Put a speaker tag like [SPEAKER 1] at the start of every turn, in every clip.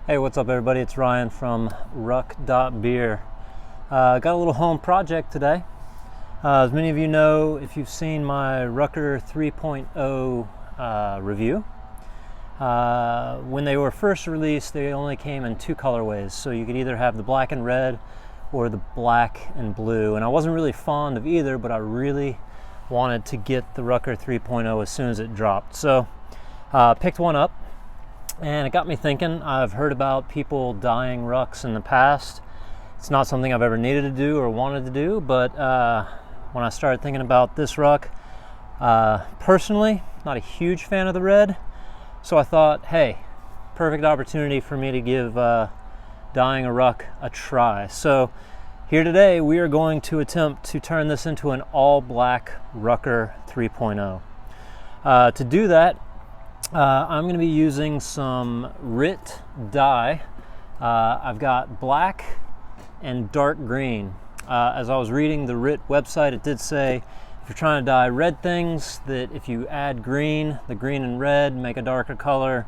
[SPEAKER 1] Hey, what's up everybody? It's Ryan from Ruck.beer. Got a little home project today. As many of you know, if you've seen my Rucker 3.0 review, when they were first released, they only came in two colorways. So you could either have the black and red or the black and blue. And I wasn't really fond of either, but I really wanted to get the Rucker 3.0 as soon as it dropped. So picked one up. And it got me thinking. I've heard about people dyeing rucks in the past. It's not something I've ever needed to do or wanted to do, but when I started thinking about this ruck, personally, not a huge fan of the red, so I thought, hey, perfect opportunity for me to give dyeing a ruck a try. So here today, we are going to attempt to turn this into an all-black Rucker 3.0. To do that, I'm going to be using some RIT dye. I've got black and dark green. As I was reading the RIT website, it did say if you're trying to dye red things, that if you add green, the green and red make a darker color,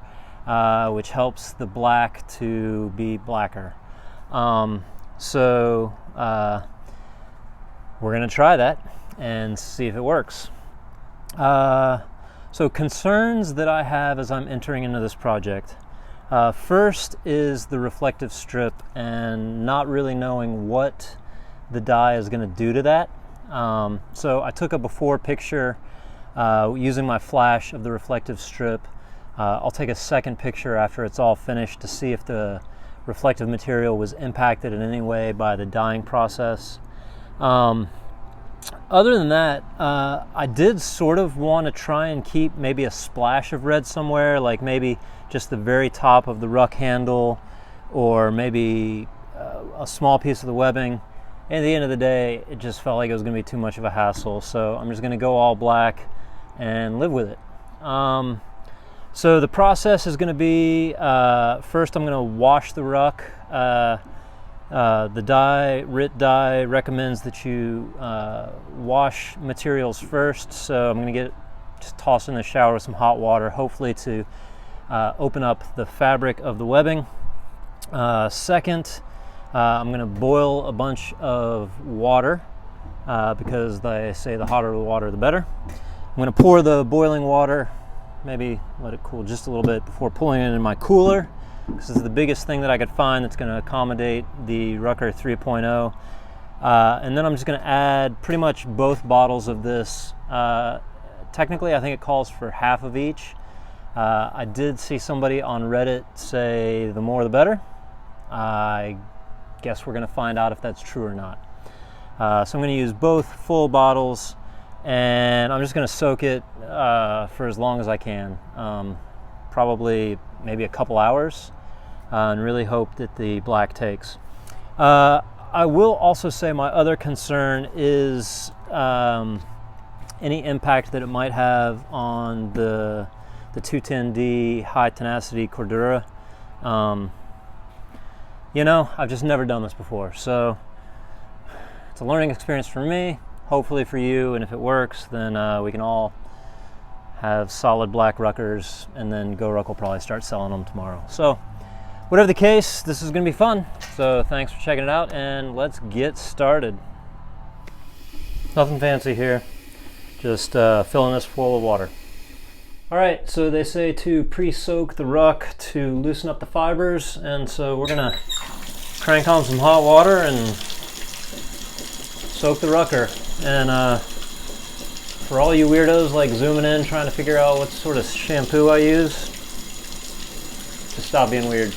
[SPEAKER 1] which helps the black to be blacker. So we're going to try that and see if it works. So concerns that I have as I'm entering into this project. First is the reflective strip and not really knowing what the dye is going to do to that. So I took a before picture using my flash of the reflective strip. I'll take a second picture after it's all finished to see if the reflective material was impacted in any way by the dyeing process. Other than that, I did sort of want to try and keep maybe a splash of red somewhere, like maybe just the very top of the ruck handle, or maybe a small piece of the webbing. At the end of the day, it just felt like it was going to be too much of a hassle, so I'm just going to go all black and live with it. So the process is going to be, first I'm going to wash the ruck. The dye, RIT dye, recommends that you wash materials first, so I'm going to just toss in the shower with some hot water, hopefully to open up the fabric of the webbing. Second, I'm going to boil a bunch of water because they say the hotter the water, the better. I'm going to pour the boiling water, maybe let it cool just a little bit before pulling it in my cooler. This is the biggest thing that I could find that's going to accommodate the Rucker 3.0. And then I'm just going to add pretty much both bottles of this. Technically, I think it calls for half of each. I did see somebody on Reddit say the more the better. I guess we're going to find out if that's true or not. So I'm going to use both full bottles, and I'm just going to soak it for as long as I can. Probably maybe a couple hours. And really hope that the black takes. I will also say my other concern is any impact that it might have on the 210D high tenacity Cordura. You know, I've just never done this before, so it's a learning experience for me, hopefully for you, and if it works, then we can all have solid black Ruckers, and then GOURCK will probably start selling them tomorrow. So whatever the case, this is going to be fun. So thanks for checking it out, and let's get started. Nothing fancy here, just filling this full of water. All right, so they say to pre-soak the ruck to loosen up the fibers, and so we're going to crank on some hot water and soak the Rucker. And for all you weirdos like zooming in trying to figure out what sort of shampoo I use, just stop being weird.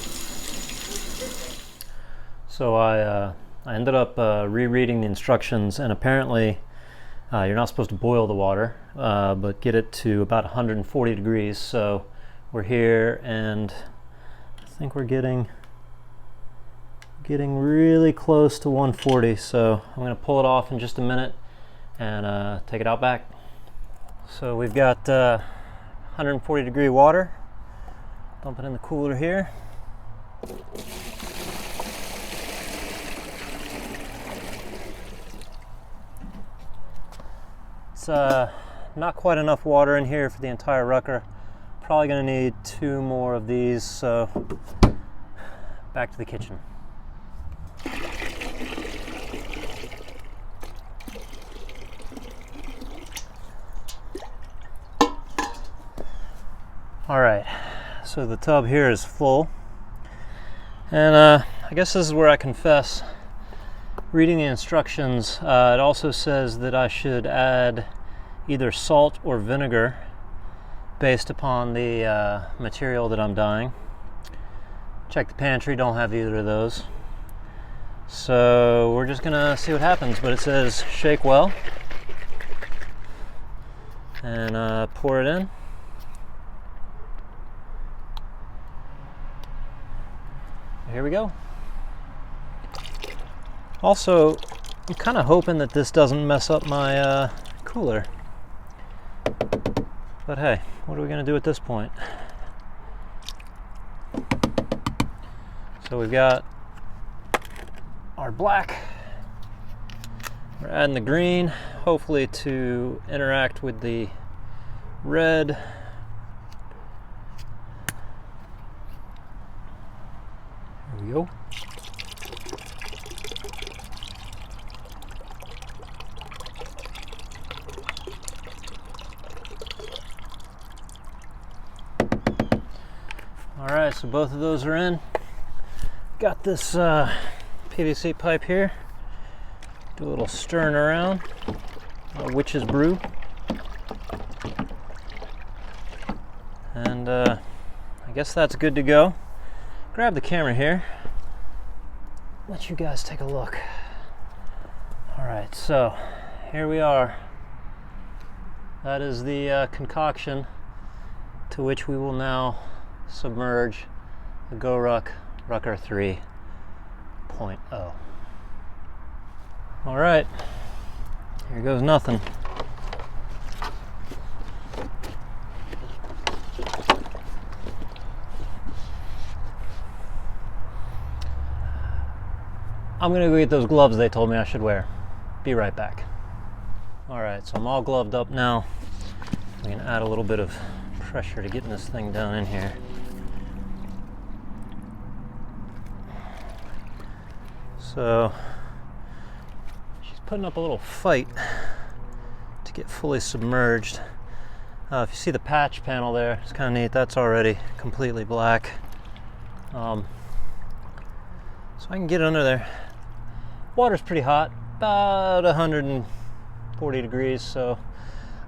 [SPEAKER 1] So I ended up rereading the instructions, and apparently you're not supposed to boil the water, but get it to about 140 degrees. So we're here, and I think we're getting really close to 140. So I'm going to pull it off in just a minute and take it out back. So we've got 140 degree water. Dump it in the cooler here. It's not quite enough water in here for the entire Rucker. Probably going to need 2 more of these, so back to the kitchen. All right, so the tub here is full, and I guess this is where I confess. Reading the instructions, it also says that I should add either salt or vinegar based upon the material that I'm dyeing. Check the pantry, don't have either of those. So we're just gonna see what happens, but it says shake well and pour it in. Here we go. Also, I'm kind of hoping that this doesn't mess up my cooler. But hey, what are we going to do at this point? So we've got our black. We're adding the green, hopefully to interact with the red. There we go. All right, so both of those are in. Got this PVC pipe here. Do a little stirring around. Witch's brew. And I guess that's good to go. Grab the camera here. Let you guys take a look. All right, so here we are. That is the concoction to which we will now submerge the GOURCK Rucker 3.0. All right, here goes nothing. I'm gonna go get those gloves they told me I should wear. Be right back. All right, so I'm all gloved up now. I'm gonna add a little bit of pressure to getting this thing down in here. So she's putting up a little fight to get fully submerged. If you see the patch panel there, it's kind of neat. That's already completely black. So I can get under there. Water's pretty hot, about 140 degrees. So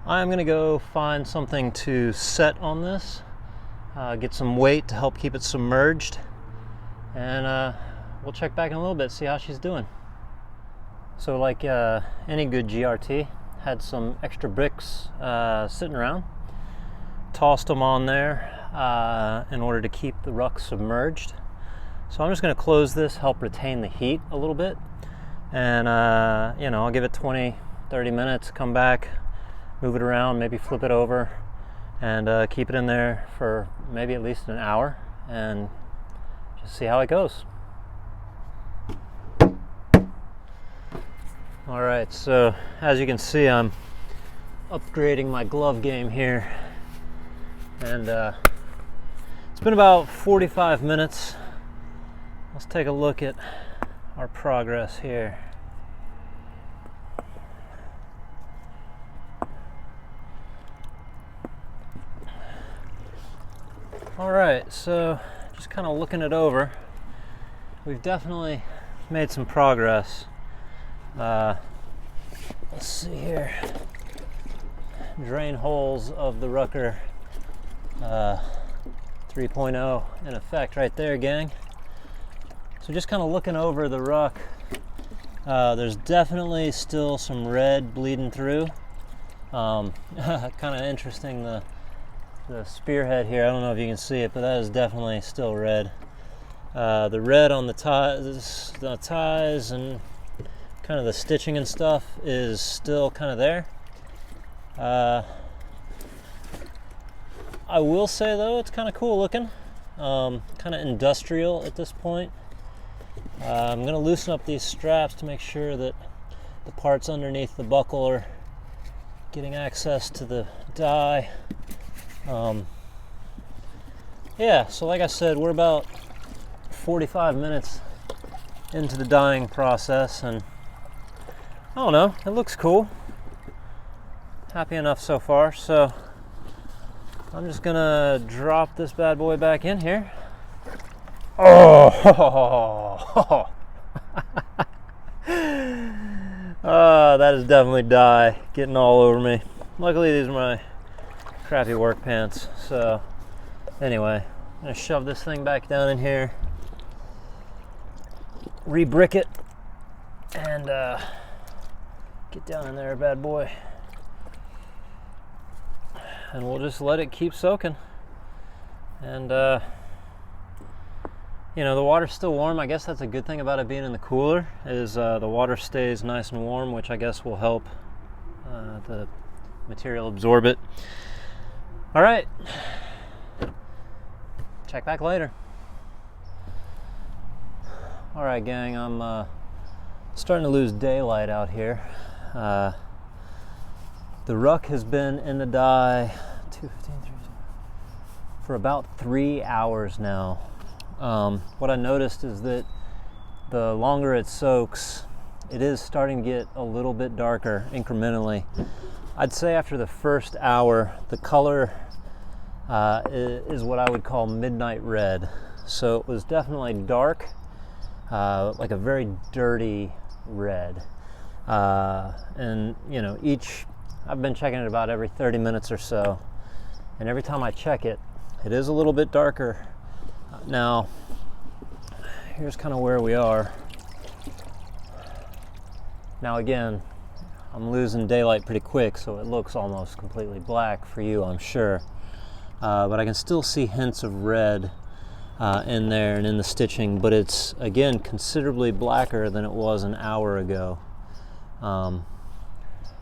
[SPEAKER 1] I'm gonna go find something to set on this, get some weight to help keep it submerged, and we'll check back in a little bit, see how she's doing. So like any good GRT, had some extra bricks sitting around. Tossed them on there in order to keep the ruck submerged. So I'm just going to close this, help retain the heat a little bit. And you know, I'll give it 20, 30 minutes, come back, move it around, maybe flip it over, and keep it in there for maybe at least an hour, and just see how it goes. All right, so as you can see, I'm upgrading my glove game here, and it's been about 45 minutes. Let's take a look at our progress here. All right, so just kind of looking it over, we've definitely made some progress. Let's see here. Drain holes of the Rucker 3.0 in effect right there, gang. So just kind of looking over the ruck, there's definitely still some red bleeding through. Kind of interesting, the spearhead here, I don't know if you can see it, but that is definitely still red. The red on the ties and kind of the stitching and stuff is still kind of there. I will say though, it's kind of cool looking, kind of industrial at this point. I'm going to loosen up these straps to make sure that the parts underneath the buckle are getting access to the dye. Yeah, so like I said, we're about 45 minutes into the dyeing process, and I don't know, it looks cool. Happy enough so far, so I'm just gonna drop this bad boy back in here. Oh, that is definitely dye getting all over me. Luckily these are my crappy work pants. So anyway, I'm gonna shove this thing back down in here, re-brick it, and get down in there, bad boy. And we'll just let it keep soaking. And you know, the water's still warm. I guess that's a good thing about it being in the cooler, is the water stays nice and warm, which I guess will help the material absorb it. All right, check back later. All right, gang, I'm starting to lose daylight out here. The Ruck has been in the dye for about 3 hours now. What I noticed is that the longer it soaks, it is starting to get a little bit darker incrementally. I'd say after the first hour, the color is what I would call midnight red. So it was definitely dark, like a very dirty red. And you know, I've been checking it about every 30 minutes or so, and every time I check it, it is a little bit darker. Now, here's kind of where we are. Now again, I'm losing daylight pretty quick, so it looks almost completely black for you, I'm sure. But I can still see hints of red in there and in the stitching, but it's, again, considerably blacker than it was an hour ago.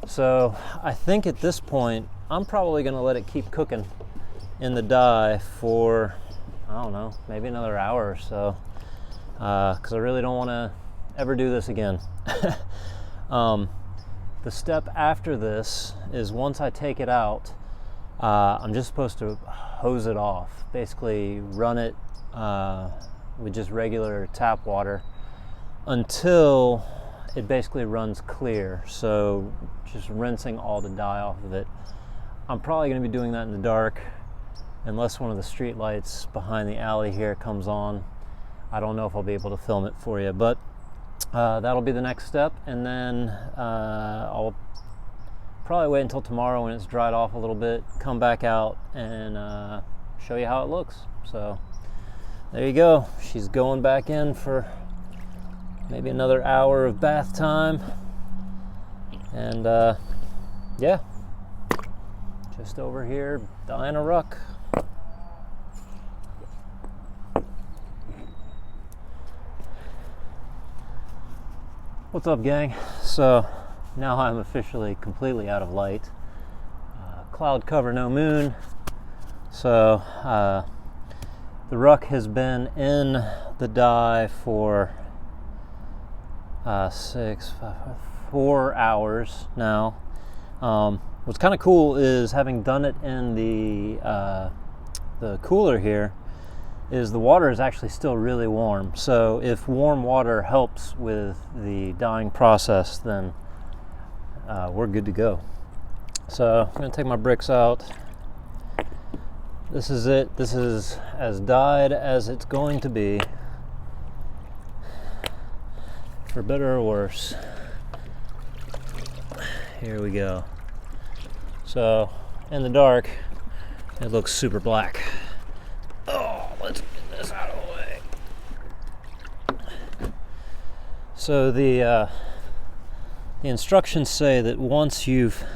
[SPEAKER 1] So I think at this point, I'm probably going to let it keep cooking in the dye for, I don't know, maybe another hour or so, because I really don't want to ever do this again. The step after this is, once I take it out, I'm just supposed to hose it off, basically run it with just regular tap water until it basically runs clear. So just rinsing all the dye off of it. I'm probably going to be doing that in the dark, unless one of the street lights behind the alley here comes on. I don't know if I'll be able to film it for you, but that'll be the next step. And then I'll probably wait until tomorrow when it's dried off a little bit, come back out and show you how it looks. So there you go. She's going back in for maybe another hour of bath time. And yeah, just over here dyeing a Ruck. What's up, gang? So now I'm officially completely out of light. Cloud cover, no moon. So the Ruck has been in the dye for 4 hours now. What's kind of cool is, having done it in the cooler here, is the water is actually still really warm. So if warm water helps with the dyeing process, then we're good to go. So I'm gonna take my bricks out. This is it. This is as dyed as it's going to be, for better or worse. Here we go. So in the dark, it looks super black. Oh, let's get this out of the way. So the instructions say that once you've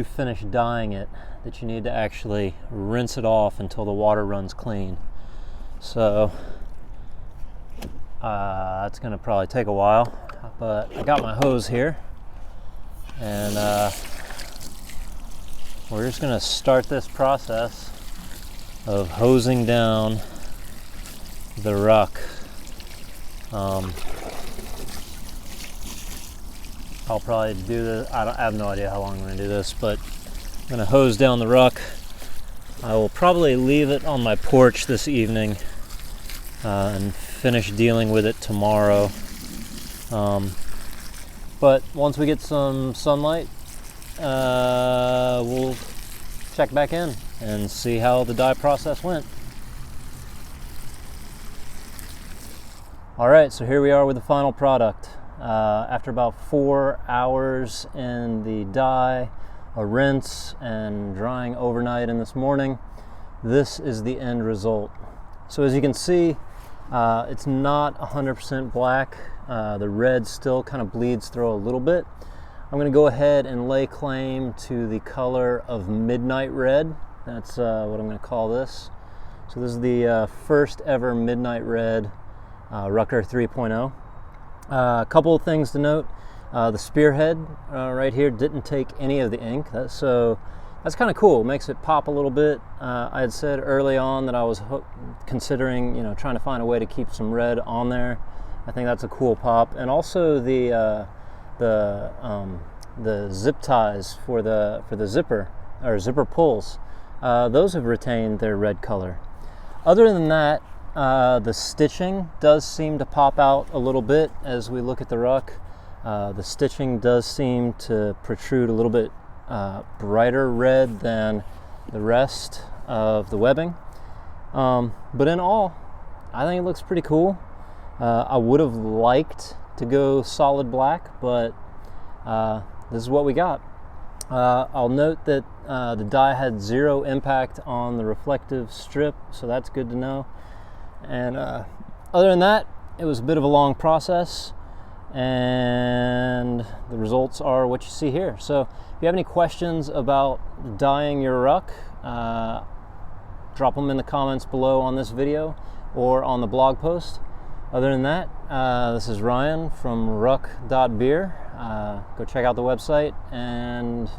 [SPEAKER 1] finished dyeing it, that you need to actually rinse it off until the water runs clean. So that's going to probably take a while, but I got my hose here, and we're just going to start this process of hosing down the Ruck. I'll probably do this. I have no idea how long I'm going to do this, but I'm going to hose down the Ruck. I will probably leave it on my porch this evening and finish dealing with it tomorrow. But once we get some sunlight, we'll check back in and see how the dye process went. All right, so here we are with the final product. After about 4 hours in the dye, a rinse, and drying overnight in this morning, this is the end result. So as you can see, it's not 100% black. The red still kind of bleeds through a little bit. I'm going to go ahead and lay claim to the color of midnight red. That's what I'm going to call this. So this is the first ever midnight red Rucker 3.0. A couple of things to note. The spearhead right here didn't take any of the ink, so that's kind of cool. It makes it pop a little bit. I had said early on that I was considering, trying to find a way to keep some red on there. I think that's a cool pop. And also the zip ties for the zipper or zipper pulls, those have retained their red color. Other than that, the stitching does seem to pop out a little bit as we look at the ruck. The stitching does seem to protrude a little bit brighter red than the rest of the webbing. But in all, I think it looks pretty cool. I would have liked to go solid black, but this is what we got. I'll note that the dye had 0 impact on the reflective strip, so that's good to know. And other than that, it was a bit of a long process, and the results are what you see here. So if you have any questions about dyeing your ruck, drop them in the comments below on this video or on the blog post. Other than that, this is Ryan from Ruck.beer. Go check out the website, and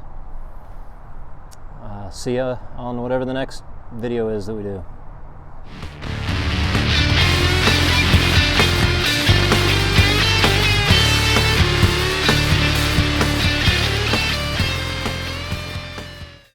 [SPEAKER 1] see ya on whatever the next video is that we do.